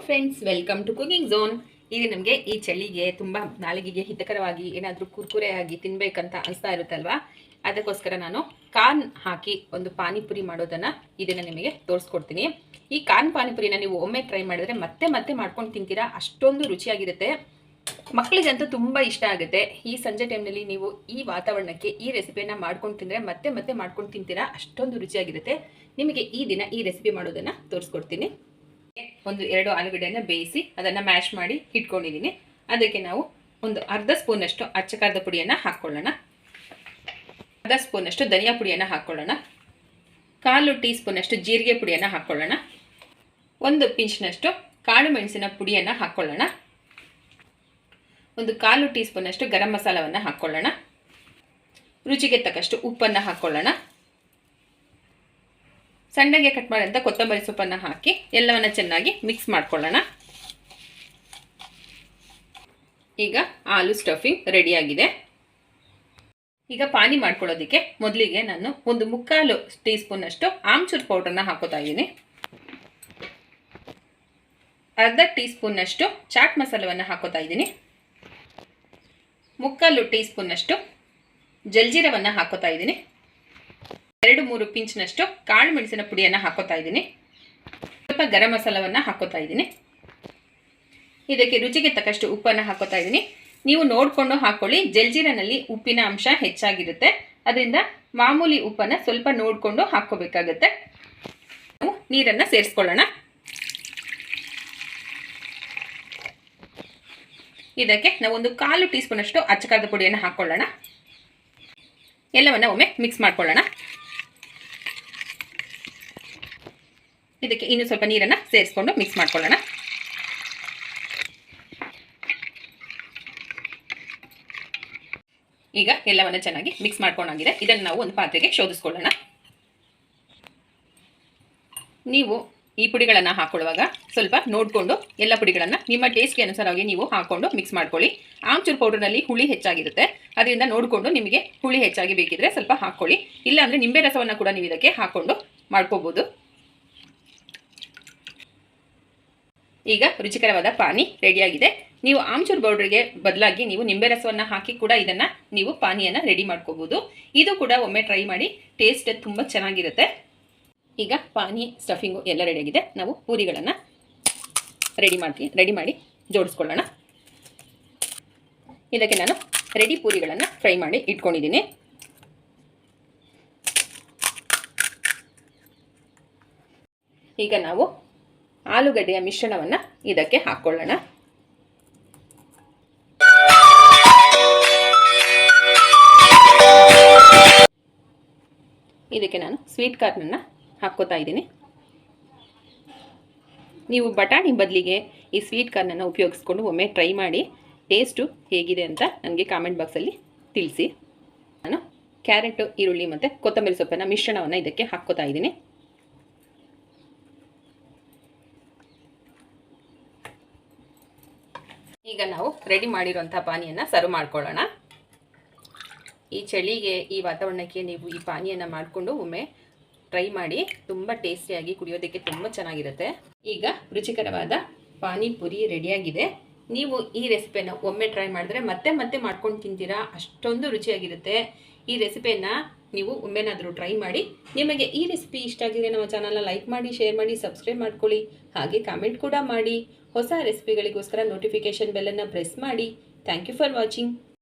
Friends, welcome to cooking zone. ಈಗ ನಮಗೆ ಈ ಚಳಿಗೆ ತುಂಬ ನಾಲಿಗೆಗೆ ಹಿತಕರವಾಗಿ ಏನಾದರೂ ಕುರ್ಕುರೆ ಆಗಿ ತಿನ್ಬೇಕಂತ ಅನಿಸ್ತಾ ಇರುತ್ತಲ್ವಾ, ಅದಕ್ಕೋಸ್ಕರ ನಾನು ಕಾರ್ನ್ ಹಾಕಿ ಒಂದು ಪಾನಿಪುರಿ ಮಾಡೋದನ್ನು ಇದನ್ನು ನಿಮಗೆ ತೋರಿಸ್ಕೊಡ್ತೀನಿ. ಈ ಕಾರ್ನ್ ಪಾನಿಪುರಿನ ನೀವು ಒಮ್ಮೆ ಟ್ರೈ ಮಾಡಿದ್ರೆ ಮತ್ತೆ ಮತ್ತೆ ಮಾಡ್ಕೊಂಡು ತಿಂತೀರಾ, ಅಷ್ಟೊಂದು ರುಚಿಯಾಗಿರುತ್ತೆ. ಮಕ್ಕಳಿಗಂತೂ ತುಂಬ ಇಷ್ಟ ಆಗುತ್ತೆ. ಈ ಸಂಜೆ ಟೈಮ್ನಲ್ಲಿ ನೀವು ಈ ವಾತಾವರಣಕ್ಕೆ ಈ ರೆಸಿಪಿಯನ್ನು ಮಾಡ್ಕೊಂಡು ತಿಂದರೆ ಮತ್ತೆ ಮತ್ತೆ ಮಾಡ್ಕೊಂಡು ತಿಂತೀರಾ, ಅಷ್ಟೊಂದು ರುಚಿಯಾಗಿರುತ್ತೆ. ನಿಮಗೆ ಈ ದಿನ ಈ ರೆಸಿಪಿ ಮಾಡೋದನ್ನು ತೋರಿಸ್ಕೊಡ್ತೀನಿ. ಒಂದು 2 ಆಲೂಗಡ್ಡೆಯನ್ನು ಬೇಯಿಸಿ ಅದನ್ನು ಮ್ಯಾಶ್ ಮಾಡಿ ಇಟ್ಕೊಂಡಿದ್ದೀನಿ. ಅದಕ್ಕೆ ನಾವು ಒಂದು ಅರ್ಧ ಸ್ಪೂನಷ್ಟು ಅಚ್ಚ ಖಾರದ ಪುಡಿಯನ್ನು ಹಾಕ್ಕೊಳ್ಳೋಣ. ಅರ್ಧ ಸ್ಪೂನಷ್ಟು ಧನಿಯಾ ಪುಡಿಯನ್ನು ಹಾಕ್ಕೊಳ್ಳೋಣ. 1/4 ಟೀ ಸ್ಪೂನಷ್ಟು ಜೀರಿಗೆ ಪುಡಿಯನ್ನು ಹಾಕ್ಕೊಳ್ಳೋಣ. 1 ಪಿಂಚ್ನಷ್ಟು ಕಾಳು ಮೆಣಸಿನ ಪುಡಿಯನ್ನು ಹಾಕ್ಕೊಳ್ಳೋಣ. ಒಂದು 1/4 ಟೀ ಸ್ಪೂನಷ್ಟು ಗರಂ ಮಸಾಲವನ್ನು ಹಾಕ್ಕೊಳ್ಳೋಣ. ರುಚಿಗೆ ತಕ್ಕಷ್ಟು ಉಪ್ಪನ್ನು ಹಾಕ್ಕೊಳ್ಳೋಣ. ಸಣ್ಣಗೆ ಕಟ್ ಮಾಡಿದಂಥ ಕೊತ್ತಂಬರಿ ಸೊಪ್ಪನ್ನು ಹಾಕಿ ಎಲ್ಲವನ್ನು ಚೆನ್ನಾಗಿ ಮಿಕ್ಸ್ ಮಾಡ್ಕೊಳ್ಳೋಣ. ಈಗ ಆಲೂ ಸ್ಟಫಿಂಗ್ ರೆಡಿಯಾಗಿದೆ. ಈಗ ಪಾನಿ ಮಾಡ್ಕೊಳ್ಳೋದಕ್ಕೆ ಮೊದಲಿಗೆ ನಾನು ಒಂದು 3/4 ಟೀ ಸ್ಪೂನಷ್ಟು ಆಮ್ಚೂರ್ ಪೌಡ್ರನ್ನ ಹಾಕೋತಾ ಇದ್ದೀನಿ. ಅರ್ಧ ಟೀ ಸ್ಪೂನ್ನಷ್ಟು ಚಾಟ್ ಮಸಾಲವನ್ನು ಹಾಕೋತಾ ಇದ್ದೀನಿ. 3/4 ಟೀ ಸ್ಪೂನ್ನಷ್ಟು ಜಲ್ಜೀರವನ್ನು ಹಾಕೋತಾ ಇದ್ದೀನಿ. 2-3 ಪಿಂಚ್ನಷ್ಟು ಕಾಳು ಮೆಣಸಿನ ಪುಡಿಯನ್ನು ಹಾಕೋತಾ ಇದ್ದೀನಿ. ಸ್ವಲ್ಪ ಗರಂ ಮಸಾಲವನ್ನು ಹಾಕೋತಾ ಇದ್ದೀನಿ. ಇದಕ್ಕೆ ರುಚಿಗೆ ತಕ್ಕಷ್ಟು ಉಪ್ಪನ್ನು ಹಾಕೋತಾ ಇದ್ದೀನಿ. ನೀವು ನೋಡಿಕೊಂಡು ಹಾಕೊಳ್ಳಿ, ಜಲ್ಜೀರನಲ್ಲಿ ಉಪ್ಪಿನ ಅಂಶ ಹೆಚ್ಚಾಗಿರುತ್ತೆ, ಅದರಿಂದ ಮಾಮೂಲಿ ಉಪ್ಪನ್ನು ಸ್ವಲ್ಪ ನೋಡಿಕೊಂಡು ಹಾಕ್ಕೋಬೇಕಾಗತ್ತೆ. ನಾವು ನೀರನ್ನು ಸೇರಿಸ್ಕೊಳ್ಳೋಣ. ಇದಕ್ಕೆ ನಾವು ಒಂದು 1/4 ಟೀ ಸ್ಪೂನಷ್ಟು ಅಚ್ಚ ಖಾರದ ಪುಡಿಯನ್ನು ಹಾಕ್ಕೊಳ್ಳೋಣ. ಎಲ್ಲವನ್ನು ಒಮ್ಮೆ ಮಿಕ್ಸ್ ಮಾಡ್ಕೊಳ್ಳೋಣ. ಇದಕ್ಕೆ ಇನ್ನೂ ಸ್ವಲ್ಪ ನೀರನ್ನು ಸೇರಿಸ್ಕೊಂಡು ಮಿಕ್ಸ್ ಮಾಡ್ಕೊಳ್ಳೋಣ. ಈಗ ಎಲ್ಲವನ್ನು ಚೆನ್ನಾಗಿ ಮಿಕ್ಸ್ ಮಾಡ್ಕೊಂಡಾಗಿದೆ. ಇದನ್ನು ನಾವು ಒಂದು ಪಾತ್ರೆಗೆ ಶೋಧಿಸ್ಕೊಳ್ಳೋಣ. ನೀವು ಈ ಪುಡಿಗಳನ್ನು ಹಾಕೊಳ್ಳುವಾಗ ಸ್ವಲ್ಪ ನೋಡಿಕೊಂಡು ಎಲ್ಲ ಪುಡಿಗಳನ್ನು ನಿಮ್ಮ ಟೇಸ್ಟ್ಗೆ ಅನುಸಾರವಾಗಿ ನೀವು ಹಾಕ್ಕೊಂಡು ಮಿಕ್ಸ್ ಮಾಡ್ಕೊಳ್ಳಿ. ಆಮ್ಚೂರ್ ಪೌಡರ್ನಲ್ಲಿ ಹುಳಿ ಹೆಚ್ಚಾಗಿರುತ್ತೆ, ಅದರಿಂದ ನೋಡಿಕೊಂಡು ನಿಮಗೆ ಹುಳಿ ಹೆಚ್ಚಾಗಿ ಬೇಕಿದ್ರೆ ಸ್ವಲ್ಪ ಹಾಕ್ಕೊಳ್ಳಿ. ಇಲ್ಲಾಂದರೆ ನಿಂಬೆ ರಸವನ್ನು ಕೂಡ ನೀವು ಇದಕ್ಕೆ ಹಾಕ್ಕೊಂಡು ಮಾಡ್ಕೋಬೋದು. ಈಗ ರುಚಿಕರವಾದ ಪಾನಿ ರೆಡಿಯಾಗಿದೆ. ನೀವು ಆಮ್ಚೂರ್ ಪೌಡರ್ಗೆ ಬದಲಾಗಿ ನೀವು ನಿಂಬೆ ರಸವನ್ನು ಹಾಕಿ ಕೂಡ ಇದನ್ನು ನೀವು ಪಾನಿಯನ್ನು ರೆಡಿ ಮಾಡ್ಕೋಬೋದು. ಇದು ಕೂಡ ಒಮ್ಮೆ ಟ್ರೈ ಮಾಡಿ, ಟೇಸ್ಟ್ ತುಂಬ ಚೆನ್ನಾಗಿರುತ್ತೆ. ಈಗ ಪಾನಿ ಸ್ಟಫಿಂಗು ಎಲ್ಲ ರೆಡಿಯಾಗಿದೆ. ನಾವು ಪೂರಿಗಳನ್ನು ರೆಡಿ ಮಾಡಿ ಜೋಡಿಸ್ಕೊಳ್ಳೋಣ. ಇದಕ್ಕೆ ನಾನು ರೆಡಿ ಪೂರಿಗಳನ್ನು ಫ್ರೈ ಮಾಡಿ ಇಟ್ಕೊಂಡಿದ್ದೀನಿ. ಈಗ ನಾವು ಆಲೂಗಡ್ಡೆಯ ಮಿಶ್ರಣವನ್ನು ಇದಕ್ಕೆ ಹಾಕ್ಕೊಳ್ಳೋಣ. ಇದಕ್ಕೆ ನಾನು ಸ್ವೀಟ್ ಕಾರ್ನನ್ನು ಹಾಕ್ಕೋತಾ ಇದ್ದೀನಿ. ನೀವು ಬಟಾಣಿ ಬದಲಿಗೆ ಈ ಸ್ವೀಟ್ ಕಾರ್ನನ್ನು ಉಪಯೋಗಿಸ್ಕೊಂಡು ಒಮ್ಮೆ ಟ್ರೈ ಮಾಡಿ, ಟೇಸ್ಟು ಹೇಗಿದೆ ಅಂತ ನನಗೆ ಕಾಮೆಂಟ್ ಬಾಕ್ಸಲ್ಲಿ ತಿಳಿಸಿ. ನಾನು ಕ್ಯಾರೆಟು, ಈರುಳ್ಳಿ ಮತ್ತು ಕೊತ್ತಂಬರಿ ಸೊಪ್ಪಿನ ಮಿಶ್ರಣವನ್ನು ಇದಕ್ಕೆ ಹಾಕ್ಕೋತಾ ಇದ್ದೀನಿ. ಈಗ ನಾವು ರೆಡಿ ಮಾಡಿರುವಂಥ ಪಾನಿಯನ್ನು ಸರ್ವ್ ಮಾಡ್ಕೊಳ್ಳೋಣ. ಈ ಚಳಿಗೆ, ಈ ವಾತಾವರಣಕ್ಕೆ ನೀವು ಈ ಪಾನಿಯನ್ನು ಮಾಡಿಕೊಂಡು ಒಮ್ಮೆ ಟ್ರೈ ಮಾಡಿ, ತುಂಬ ಟೇಸ್ಟಿಯಾಗಿ ಕುಡಿಯೋದಕ್ಕೆ ತುಂಬ ಚೆನ್ನಾಗಿರುತ್ತೆ. ಈಗ ರುಚಿಕರವಾದ ಪಾನಿಪುರಿ ರೆಡಿಯಾಗಿದೆ. ನೀವು ಈ ರೆಸಿಪಿಯನ್ನು ಒಮ್ಮೆ ಟ್ರೈ ಮಾಡಿದ್ರೆ ಮತ್ತೆ ಮತ್ತೆ ಮಾಡ್ಕೊಂಡು ತಿಂತೀರಾ, ಅಷ್ಟೊಂದು ರುಚಿಯಾಗಿರುತ್ತೆ. ಈ ರೆಸಿಪಿಯನ್ನು ನೀವು ಒಮ್ಮೆನಾದರೂ ಟ್ರೈ ಮಾಡಿ. ನಿಮಗೆ ಈ ರೆಸಿಪಿ ಇಷ್ಟ ಆಗಿದ್ರೆ ನಮ್ಮ ಚಾನಲ್ನ ಲೈಕ್ ಮಾಡಿ, ಶೇರ್ ಮಾಡಿ, ಸಬ್ಸ್ಕ್ರೈಬ್ ಮಾಡ್ಕೊಳ್ಳಿ. ಹಾಗೆ ಕಾಮೆಂಟ್ ಕೂಡ ಮಾಡಿ. ಹೊಸ ರೆಸಿಪಿಗಳಿಗೋಸ್ಕರ ನೋಟಿಫಿಕೇಷನ್ ಬೆಲ್ಲನ್ನು ಪ್ರೆಸ್ ಮಾಡಿ. Thank you for watching.